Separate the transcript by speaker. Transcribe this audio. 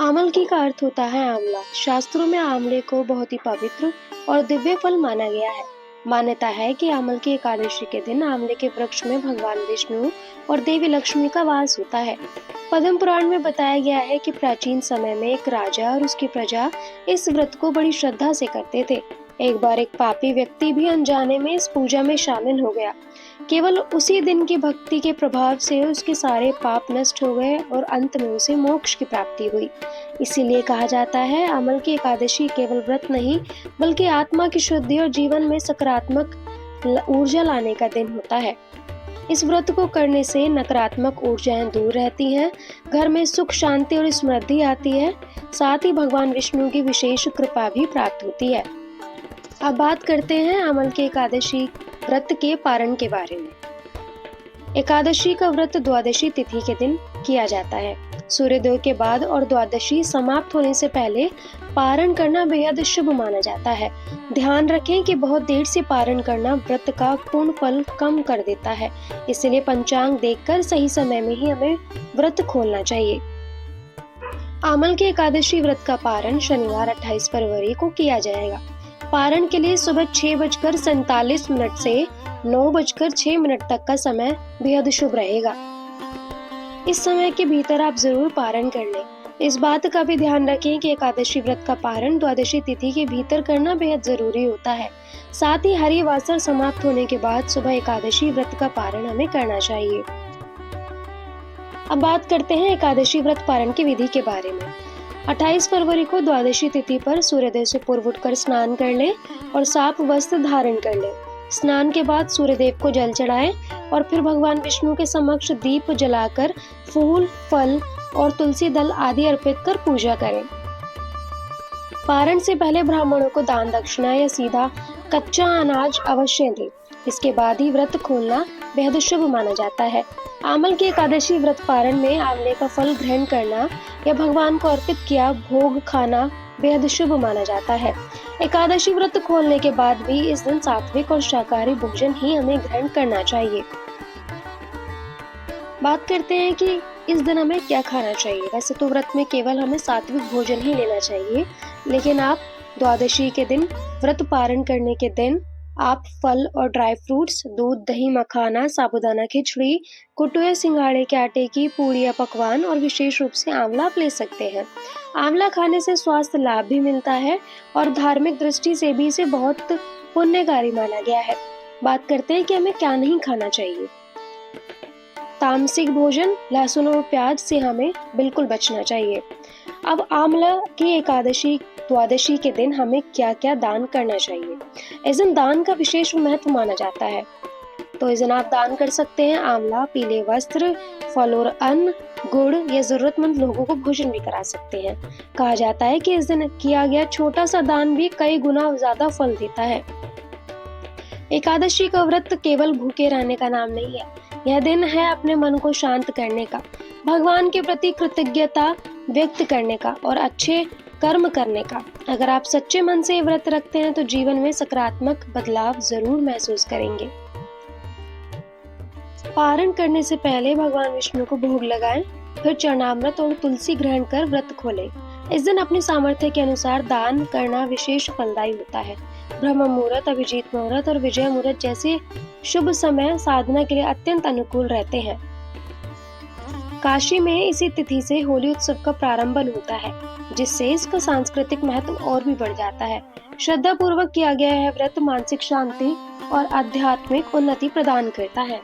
Speaker 1: आमलकी का अर्थ होता है आंवला। शास्त्रों में आंवले को बहुत ही पवित्र और दिव्य फल माना गया है। मान्यता है कि आमल की एकादशी के दिन आंवले के वृक्ष में भगवान विष्णु और देवी लक्ष्मी का वास होता है। पद्म पुराण में बताया गया है कि प्राचीन समय में एक राजा और उसकी प्रजा इस व्रत को बड़ी श्रद्धा से करते थे। एक बार एक पापी व्यक्ति भी अनजाने में इस पूजा में शामिल हो गया। केवल उसी दिन की भक्ति के प्रभाव से उसके सारे पाप नष्ट हो गए और अंत में उसे मोक्ष की प्राप्ति हुई। इसीलिए कहा जाता है अमल की एकादशी केवल व्रत नहीं बल्कि आत्मा की शुद्धि और जीवन में सकारात्मक ऊर्जा लाने का दिन होता है। इस व्रत को करने से नकारात्मक ऊर्जाएं दूर रहती हैं, घर में सुख शांति और समृद्धि आती है, साथ ही भगवान विष्णु की विशेष कृपा भी प्राप्त होती है। अब बात करते हैं अमल की एकादशी व्रत के पारण के बारे में। एकादशी का व्रत द्वादशी तिथि के दिन किया जाता है। सूर्योदय के बाद और द्वादशी समाप्त होने से पहले पारण करना बेहद शुभ माना जाता है। ध्यान रखें कि बहुत देर से पारण करना व्रत का पूर्ण फल कम कर देता है, इसलिए पंचांग देखकर सही समय में ही हमें व्रत खोलना चाहिए। आमल की एकादशी व्रत का पारण शनिवार 28 फरवरी को किया जाएगा। पारण के लिए सुबह 6:47 से 9:06 तक का समय बेहद शुभ रहेगा। इस समय के भीतर आप जरूर पारण कर लें। इस बात का भी ध्यान रखें कि एकादशी व्रत का पारण द्वादशी तिथि के भीतर करना बेहद जरूरी होता है। साथ ही हरि वासर समाप्त होने के बाद सुबह एकादशी व्रत का पारण हमें करना चाहिए। अब बात करते हैं एकादशी व्रत पारण की विधि के बारे में। 28 फरवरी को द्वादशी तिथि पर सूर्योदय से पूर्व उठकर स्नान कर लें और साफ वस्त्र धारण कर लें। स्नान के बाद सूर्यदेव को जल चढ़ाएं और फिर भगवान विष्णु के समक्ष दीप जलाकर फूल, फल और तुलसी दल आदि अर्पित कर पूजा करें। पारण से पहले ब्राह्मणों को दान दक्षिणा या सीधा कच्चा अनाज अवश्य दें। इसके बाद ही व्रत खोलना बेहद शुभ माना जाता है। आमल की एकादशी व्रत पारण में आंवले का फल ग्रहण करना या भगवान को अर्पित किया भोग खाना बेहद शुभ माना जाता है। एकादशी व्रत खोलने के बाद भी इस दिन सात्विक और शाकाहारी भोजन ही हमें ग्रहण करना चाहिए। बात करते हैं कि इस दिन हमें क्या खाना चाहिए। वैसे तो व्रत में केवल हमें सात्विक भोजन ही लेना चाहिए, लेकिन आप द्वादशी के दिन व्रत पारण करने के दिन आप फल और ड्राई फ्रूट्स, दूध, दही, मखाना, साबूदाना खिचड़ी, कुटू या सिंघाड़े के आटे की पूड़ी या पकवान और विशेष रूप से आंवला आप ले सकते हैं। आंवला खाने से स्वास्थ्य लाभ भी मिलता है और धार्मिक दृष्टि से भी इसे बहुत पुण्यकारी माना गया है। बात करते हैं कि हमें क्या नहीं खाना चाहिए। तामसिक भोजन, लहसुन और प्याज से हमें बिल्कुल बचना चाहिए। अब आंवला की एकादशी द्वादशी के दिन हमें क्या क्या दान करना चाहिए। इस दिन दान का विशेष महत्व माना जाता है, तो इस दिन आप दान कर सकते हैं आंवला, पीले वस्त्र, फल और अन्न, गुड़ या जरूरतमंद लोगों को भोजन भी करा सकते हैं। कहा जाता है कि इस दिन किया गया छोटा सा दान भी कई गुना ज्यादा फल देता है। एकादशी का व्रत केवल भूखे रहने का नाम नहीं है, यह दिन है अपने मन को शांत करने का, भगवान के प्रति कृतज्ञता व्यक्त करने का और अच्छे कर्म करने का। अगर आप सच्चे मन से व्रत रखते हैं तो जीवन में सकारात्मक बदलाव जरूर महसूस करेंगे। पारण करने से पहले भगवान विष्णु को भोग लगाएं, फिर चरणामृत और तुलसी ग्रहण कर व्रत खोलें। इस दिन अपनी सामर्थ्य के अनुसार दान करना विशेष फलदायी होता है। ब्रह्म मुहूर्त, अभिजीत मुहूर्त और विजय मुहूर्त जैसे शुभ समय साधना के लिए अत्यंत अनुकूल रहते हैं। काशी में इसी तिथि से होली उत्सव का प्रारंभ होता है, जिससे इसका सांस्कृतिक महत्व और भी बढ़ जाता है। श्रद्धा पूर्वक किया गया है व्रत मानसिक शांति और आध्यात्मिक उन्नति प्रदान करता है।